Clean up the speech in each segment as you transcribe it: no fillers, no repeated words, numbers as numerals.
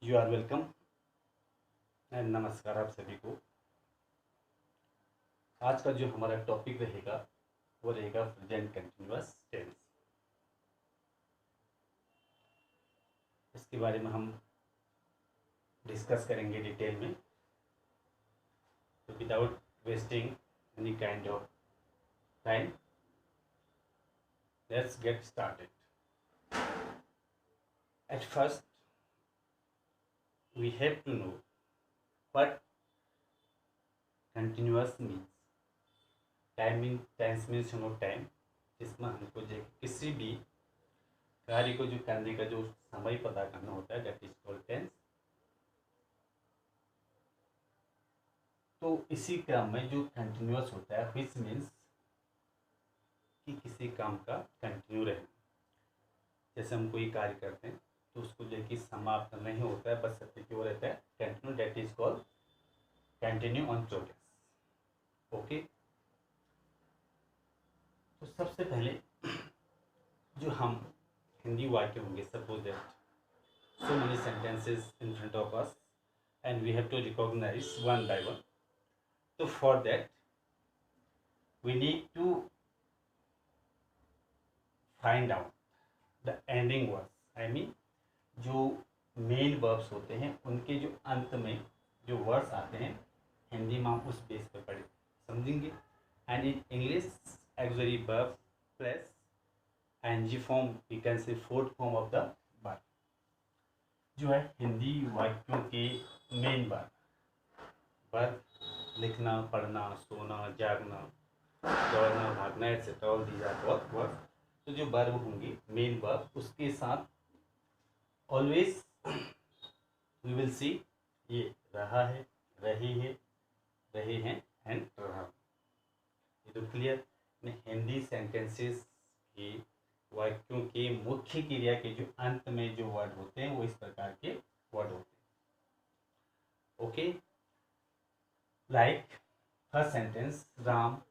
You are welcome and नमस्कार आप सभी को। आज का जो हमारा टॉपिक रहेगा वो रहेगा प्रेजेंट कंटिन्यूअस टेंस। इसके बारे में हम डिस्कस करेंगे डिटेल में। तो without wasting any kind of time, let's get started. At first we have to know what continuous means। Timing tense means time, जिसमें हमको जो किसी भी कार्य को जो करने का जो समय पता करना होता है, दैट इज कॉल्ड टेंस। तो इसी क्रम में जो कंटिन्यूअस होता है विच मीन्स कि किसी काम का कंटिन्यू रहना। जैसे हम कोई कार्य करते हैं तो उसको जो कि समाप्त नहीं होता है, बस सत्य की ओर रहता है continue, that is called continue on progress. Okay, तो सबसे पहले जो हम हिंदी वाक्य होंगे, suppose that so many sentences in front of us and we have to recognise one by one. तो for that we need to find out the ending words. I mean जो main verbs होते हैं उनके जो अंत में जो words आते हैं, हिंदी में हम उस बेस पर पढ़े समझेंगे। And in English auxiliary verb plus NG form, we can say fourth form of the verb. जो है हिंदी वाक्यों के मेन वर्ब लिखना, पढ़ना, सोना, जागना, दौड़ना, भागना etcetera, all these are called verb. तो जो वर्ब होंगे मेन वर्ब, उसके साथ ऑलवेज वी विल सी ये रहा है, रही है, रहे हैं एंड रहा। ये तो क्लियर। हिंदी सेंटेंसेस के वाक्यों के मुख्य क्रिया के जो अंत में जो वर्ड होते हैं वो इस प्रकार के वर्ड होते हैं। Okay, like first sentence, Ram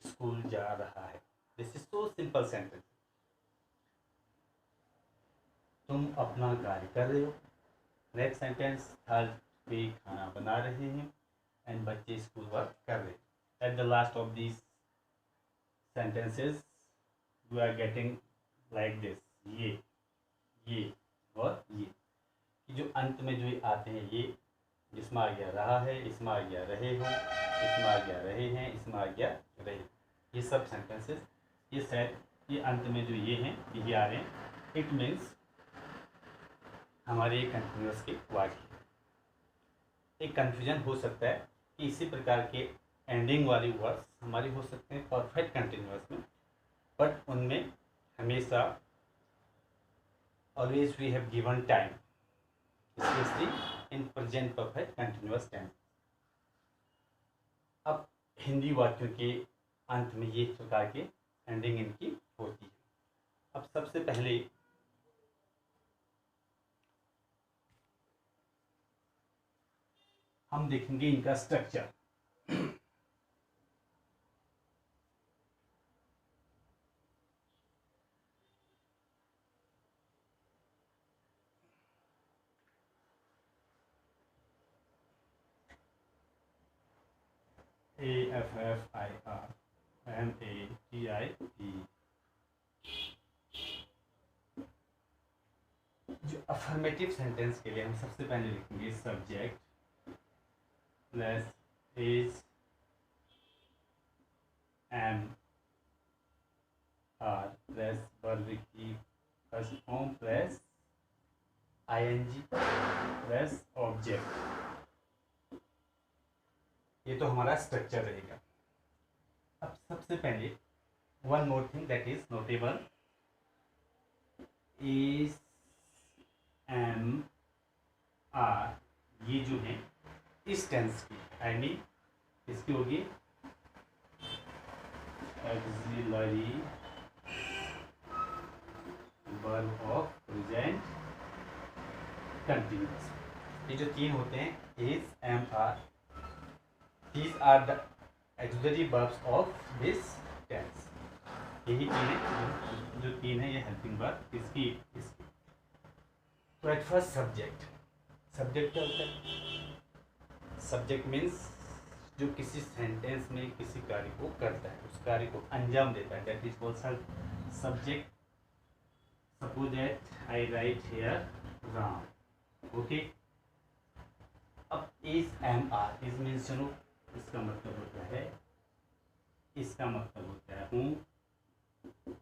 school जा रहा है। This is so simple sentence. तुम अपना कार्य कर रहे हो। नेक्स्ट सेंटेंस, थर्ड पे खाना बना रहे हैं एंड बच्चे स्कूल वर्क कर रहे हैं। At the last of these sentences you are getting like this, ये और ये जो अंत में जो आते हैं, ये जिसमें आ गया रहा है, इसमें आ गया रहे हो, इसमें आ गया रहे हैं, इसमें आ गया रहे। ये सब सेंटेंसेस, ये सेट, ये अंत में जो ये हैं ये आ रहे हैं। इट मीन्स हमारे कंटिन्यूअस के वाक्य। एक कन्फ्यूजन हो सकता है कि इसी प्रकार के एंडिंग वाले वर्ड्स हमारे हो सकते हैं परफेक्ट कंटिन्यूअस में, बट उनमें हमेशा always we have given time, specially in present perfect continuous tense. अब हिंदी वाक्यों के अंत में ये प्रकार के एंडिंग इनकी होती है। अब सबसे पहले हम देखेंगे इनका स्ट्रक्चर। AFFIRMATIE। जो अफर्मेटिव सेंटेंस के लिए हम सबसे पहले लिखेंगे subject plus is am are plus verb की first form plus ING plus object. ये तो हमारा स्ट्रक्चर रहेगा। अब सबसे पहले one more thing that is notable, is am are, ये जो है इस टेंस की, आई मीन इसकी होगी auxiliary verb of present continuous. ये जो तीन होते हैं, is, am, are, these are the auxiliary verbs of this tense। यही तीन है, जो तीन है ये हेल्पिंग वर्ब इसकी। तो एट फर्स्ट सब्जेक्ट क्या होता है? सब्जेक्ट मीन्स जो किसी सेंटेंस में किसी कार्य को करता है, उस कार्य को अंजाम देता है, that is called subject. Suppose that I write here Ram. Okay. अब is am are is means you know, इसका मतलब होता है, इसका मतलब होता है हूँ,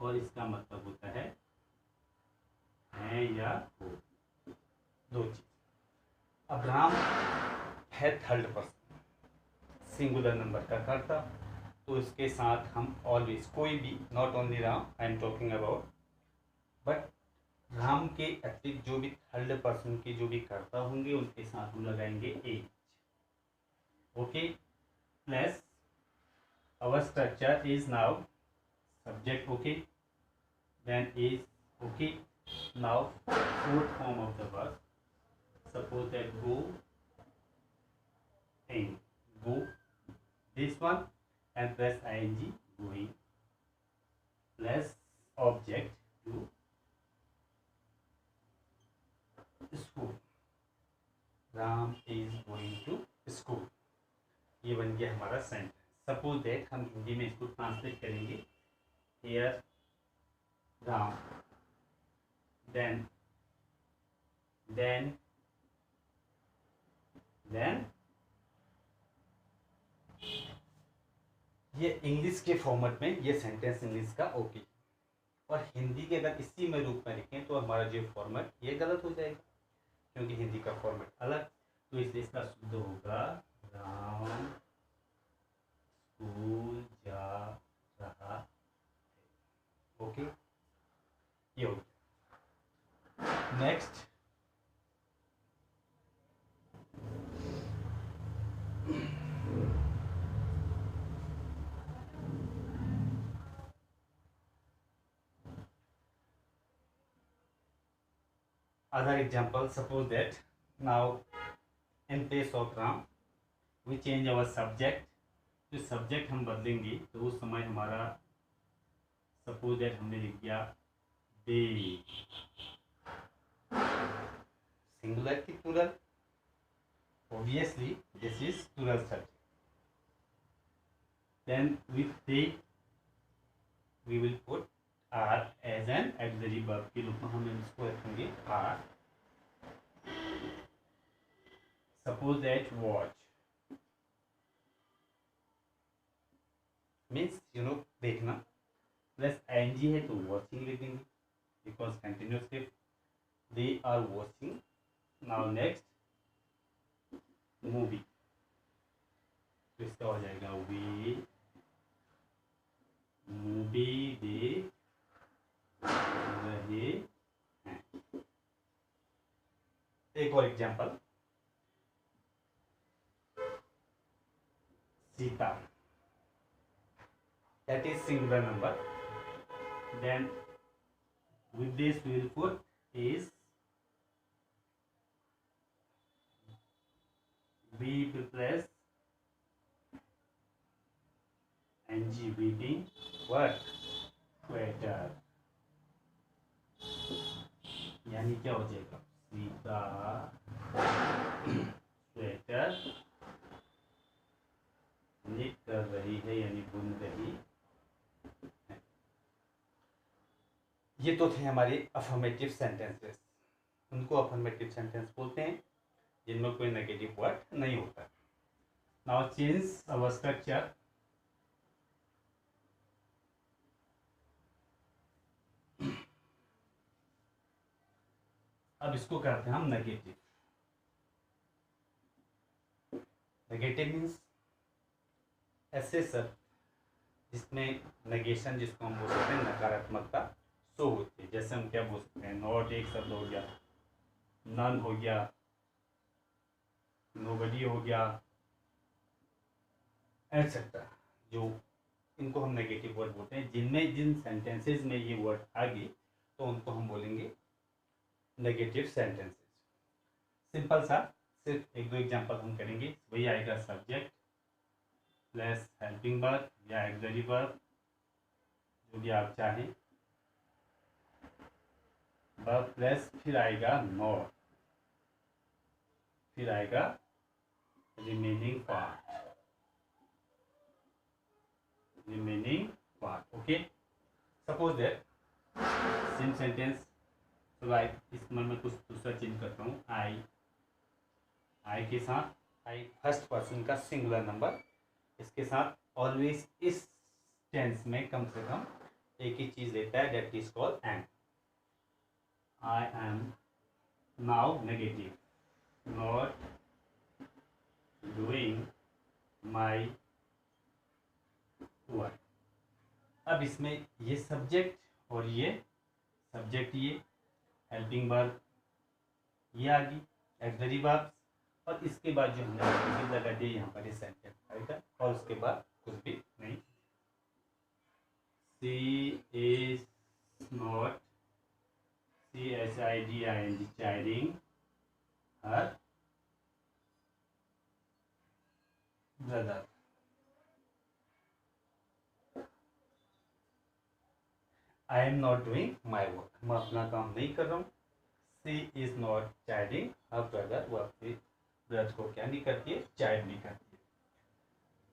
और इसका मतलब होता है या हो, दो चीज. अब राम है थर्ड पर्सन, सिंगुलर नंबर का कर्ता, तो इसके साथ हम ऑलवेज कोई भी, not only Ram I am talking about, but Ram के अतिरिक्त जो भी थर्ड पर्सन के जो भी कर्ता होंगे उनके साथ हम लगाएंगे एज. Okay. Plus our structure is now subject. Okay, then is. Okay, now fourth form of the verb, suppose that go in, go, this one, and plus ing, going, plus object to school. Ram is going to school. ये बन गया हमारा sentence. Suppose that हम हिंदी में इसको translate करेंगे. Here Ram, then then then ये English के फॉर्मेट में ये सेंटेंस इंग्लिश का ओके. और हिंदी के अगर इसी में रूप में लिखें तो हमारा जो फॉर्मेट ये गलत हो जाएगा, क्योंकि हिंदी का फॉर्मेट अलग. तो इसलिए इसका शुद्ध होगा राम स्कूल जा रहा है. ओके, ये हो गया. Next, other example, suppose that now in place of Ram we change our subject. जो सब्जेक्ट हम बदलेंगे तो उस समय हमारा सपोज दैट हमने लिख दिया दे, सिंगुलर की plural, obviously this is plural subject. Then with they we will put are as an auxiliary verb के रूप में हम इसको रखेंगे are. Suppose that watch means you know देखना, प्लस ing है तो वॉचिंग लिख देंगे because continuous script. They are watching. Now next movie, तो इसका हो जाएगा वी मूवी देख रहे हैं. एक और example, Sita, that is singular number. Then with this we will put is we plus ng, weaving what sweater. यानी क्या हो जाएगा, सीता स्वेटर निक कर रही है यानी बुन रही है. ये तो थे हमारे अफर्मेटिव सेंटेंसेस. उनको अफर्मेटिव सेंटेंस बोलते हैं जिनमें कोई नेगेटिव वर्ड नहीं होता. Now change our structure. अब इसको करते हैं हम नेगेटिव. नेगेटिव मीन्स ऐसे सब जिसमें नेगेशन, जिसको हम बोल सकते हैं नकारात्मकता शो होती है. जैसे हम क्या बोल सकते हैं, नॉट एक शब्द हो गया, नन हो गया, नोबडी हो गया, एटसेट्रा. जो इनको हम नेगेटिव वर्ड बोलते हैं, जिनमें जिन सेंटेंसेस में ये वर्ड आ गए तो उनको हम बोलेंगे नेगेटिव सेंटेंसेस. सिंपल सा सिर्फ एक दो एग्जांपल हम करेंगे. वही आएगा सब्जेक्ट प्लस हेल्पिंग वर्ब या ऑक्सिलरी वर्ब, जो भी आप चाहें, वर्ब प्लस फिर आएगा नॉट. फिर आएगा remaining part. Okay, suppose that same sentence. तो आई इसमें मैं कुछ दूसरा चेंज करता हूँ। आई के साथ आई फर्स्ट पर्सन का सिंगुलर नंबर, इसके साथ ऑलवेज इस टेंस में कम से कम एक ही चीज लेता है, that is called am. I am now negative, not doing my work. अब इसमें ये सब्जेक्ट और ये सब्जेक्ट, ये हेल्पिंग वर्ब ये आ गई, एक्सलरी वर्ब्स, और इसके बाद जो हमने लगा दिए यहाँ पर ये सेंटेंस आएगा, और उसके बाद कुछ भी नहीं। She is not CHIDING chiding her brother। I am not doing my work, मैं अपना काम नहीं कर रहा हूँ। She is not chiding her brother, वो अपने ब्रदर को क्या नहीं करती है, चाइड नहीं करती है।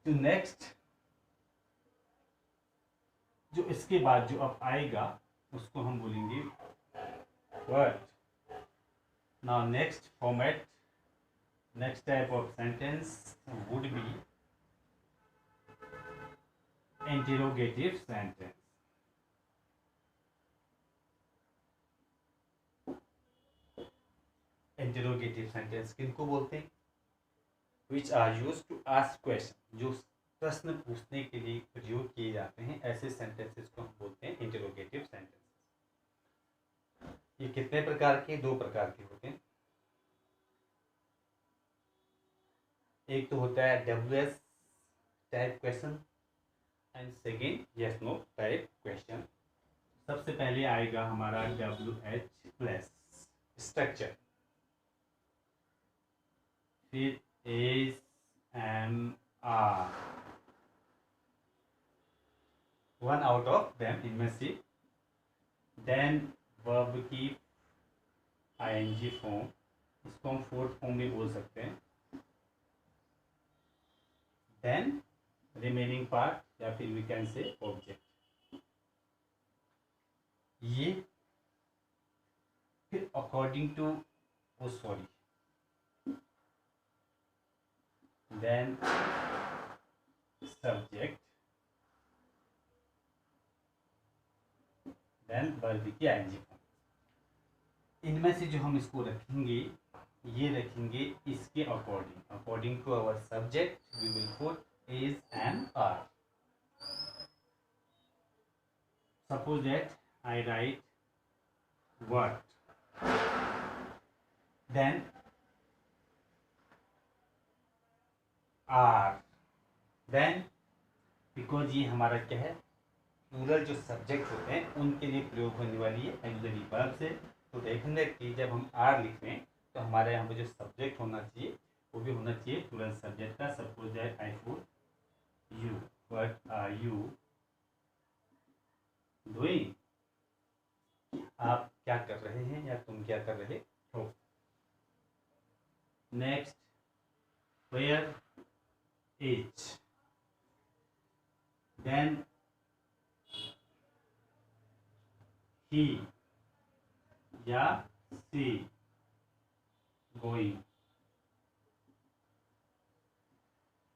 तो नेक्स्ट जो इसके बाद जो अब आएगा उसको हम बोलेंगे word. Now next format, next type of sentence would be interrogative sentence। interrogative sentence किनको बोलते हैं? which are used to ask question, जो प्रश्न पूछने के लिए प्रयोग किए जाते हैं, ऐसे sentences को हम बोलते हैं interrogative sentences। ये कितने प्रकार के? दो प्रकार के होते हैं। एक तो होता है WS type question and second yes no type question. सबसे पहले आएगा हमारा WH प्लस स्ट्रक्चर, फिर SMR, one out of them इनमें से, देन वर्ब की ING फॉर्म, इसको हम फोर्थ फॉर्म भी बोल सकते हैं, देन रिमेनिंग पार्ट या फिर वी कैन से ऑब्जेक्ट। ये फिर according to then subject, then verb की ING फॉर्म। इनमें से जो हम इसको रखेंगे, ये रखेंगे इसके according to our subject we will put is and are। Suppose that I write what, then are, then because ये हमारा क्या है, प्लूरल जो सब्जेक्ट होते हैं उनके लिए प्रयोग होने वाली है ऑक्सिलरी वर्ब से। तो देखेंगे कि जब हम आर लिख रहे हैं तो हमारे यहाँ पे जो सब्जेक्ट होना चाहिए वो भी होना चाहिए प्लूरल सब्जेक्ट का। Suppose that I put you, what are you doing, आप क्या कर रहे हैं या तुम क्या कर रहे हो। Next where is, then he या she going।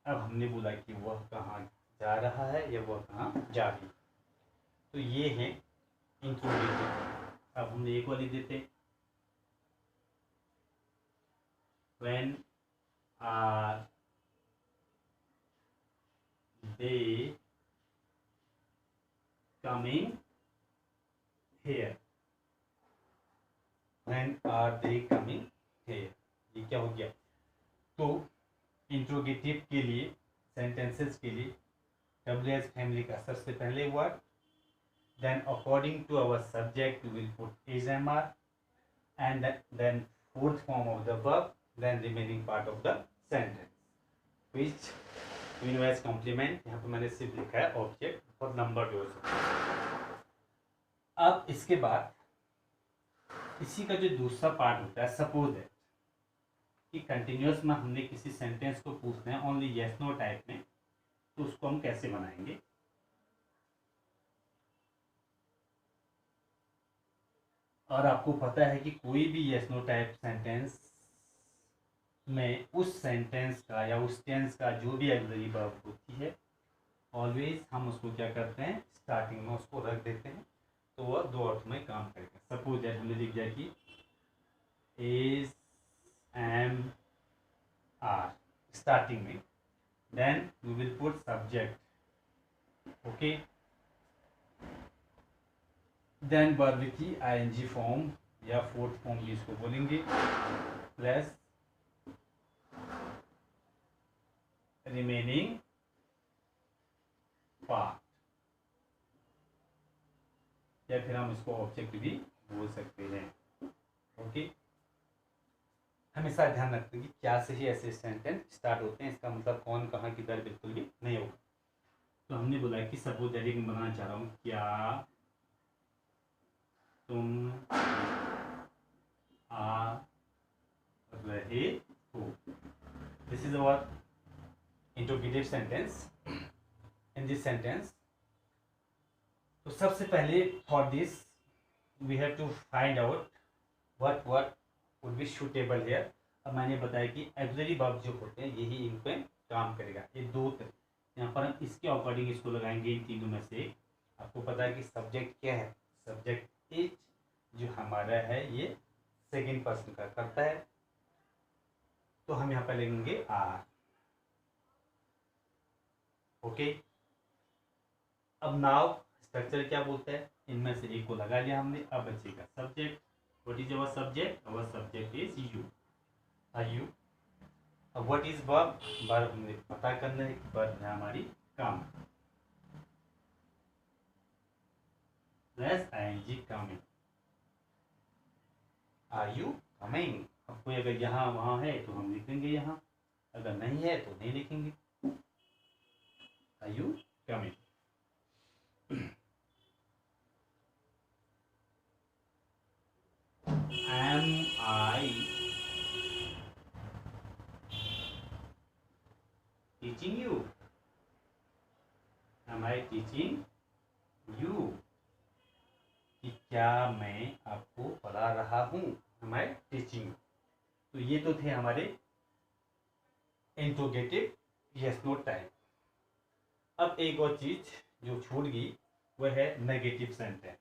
अब हमने बोला कि वह कहाँ जा रहा है या वह कहाँ जा रही, तो ये है इंट्रोगेटिव। अब हमने एक वाली देते, when are they coming here, when are they coming here, ये क्या हो गया। तो इंट्रोगेटिव के लिए, सेंटेंसेस के लिए WH फैमिली का सबसे पहले word, then according to our subject we will put is am are, and then fourth form of the verb, then remaining part of the sentence which universe complement। यहाँ पे मैंने सिर्फ लिखा है ऑब्जेक्ट और नंबर जो है। अब इसके बाद इसी का जो दूसरा पार्ट होता है, सपोज दैट कि कंटिन्यूस में हमने किसी सेंटेंस को पूछना है ओनली यस नो टाइप में, तो उसको हम कैसे बनाएंगे। और आपको पता है कि कोई भी यस नो टाइप सेंटेंस में उस सेंटेंस का या उस टेंस का जो भी ऑक्सिलरी वर्ब होती है, ऑलवेज हम उसको क्या करते हैं, स्टार्टिंग में उसको रख देते हैं, तो वह दो अर्थ में काम करेगा। सपोज दैट हमने लिख दिया कि इज एम आर स्टार्टिंग में, then we will put subject, okay, then verb की आईएनजी फॉर्म या फोर्थ फॉर्म भी इसको बोलेंगे, प्लस रिमेनिंग पार्ट, या फिर हम इसको ऑब्जेक्ट भी बोल सकते हैं, ओके। हमेशा ध्यान रखते हैं कि क्या से ही ऐसे सेंटेंस स्टार्ट होते हैं, इसका मतलब कौन कहाँ किधर बिल्कुल भी नहीं होगा। तो हमने बोला कि सपोज दैट मैं बनाना चाह रहा हूँ, क्या तुम आ रहे हो, this is our interrogative sentence. In this sentence, तो सबसे पहले for this we have to find out what word would be suitable here. अब मैंने बताया कि ऑक्सिलरी वर्ब जो होते हैं यही इन पे काम करेगा। ये दो यहाँ पर हम इसके अकॉर्डिंग इसको लगाएंगे, इन तीनों में से। आपको पता है कि सब्जेक्ट क्या है, सब्जेक्ट इज जो हमारा है ये सेकंड पर्सन का करता है, तो हम यहाँ पर लेंगे आर, ओके। अब नाउ स्ट्रक्चर क्या बोलता है, इनमें से एक को लगा लिया हमने, अब बचेगा subject. What is our subject, our subject is you, you. अब व्हाट इज वर्ब, वर्ब हमने पता करना है, वर्ब है हमारी काम, plus ING coming, are you coming. अब कोई अगर यहाँ वहाँ है तो हम लिखेंगे यहाँ, अगर नहीं है तो नहीं लिखेंगे, are you coming. Am I teaching you? Am I teaching you? कि क्या मैं आपको पढ़ा रहा हूँ, Am I teaching you? तो ये तो थे हमारे इंट्रोगेटिव यस नो टाइप। अब एक और चीज जो छूट गई वह है नेगेटिव सेंटेंस।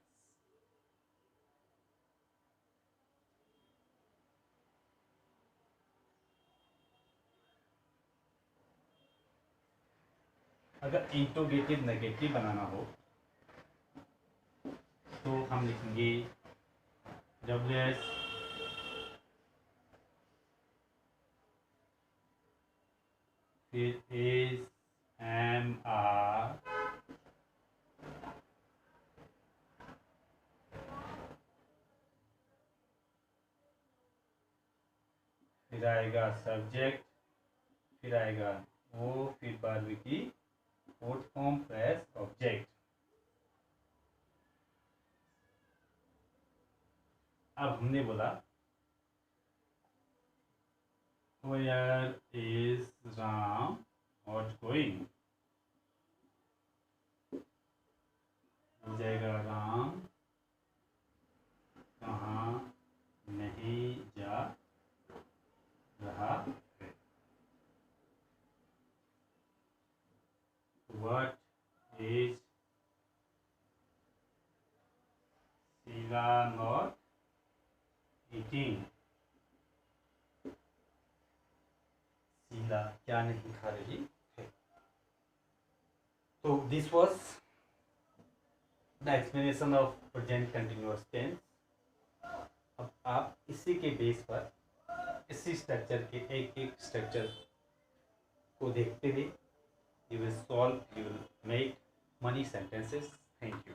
अगर इंट्रोगेटिव नेगेटिव बनाना हो तो हम लिखेंगे WS फिर इज एम आर फिर आएगा सब्जेक्ट, फिर आएगा वो, फिर वर्ब की फोर्थ फॉर्म प्लस ऑब्जेक्ट। अब हमने बोला where is Ram not going, हो जाएगा राम कहाँ नहीं जा रहा है। What is Sheila not eating? Sheila क्या नहीं खा रही है। तो this was the explanation of present continuous tense. अब आप इसी के बेस पर इसी स्ट्रक्चर के एक एक स्ट्रक्चर को देखते हुए you will solve, you will make many sentences. Thank you.